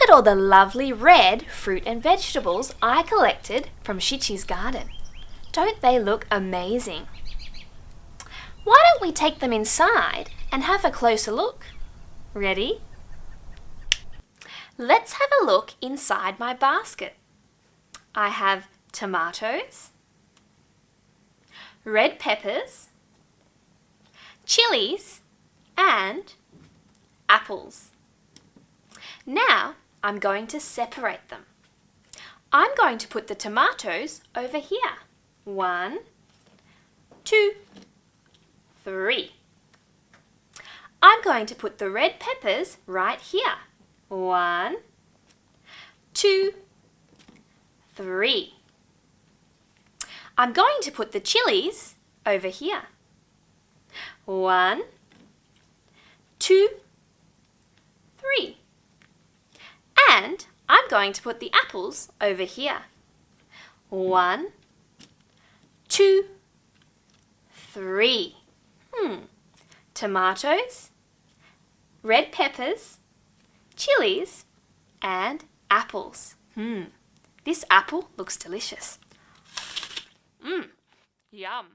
at all the lovely red fruit and vegetables I collected from Shichi's garden. Don't they look amazing? Why don't we take them inside and have a closer look? Ready? Let's have a look inside my basket. I have tomatoes, red peppers, chilies, and apples. Now I'm going to separate them. I'm going to put the tomatoes over here. 1, 2, 3. I'm going to put the red peppers right here. 1, 2, 3. I'm going to put the chilies over here. 1, 2, 3. And I'm going to put the apples over here. 1, 2, 3. Tomatoes, red peppers, chilies, and apples. This apple looks delicious. Yum.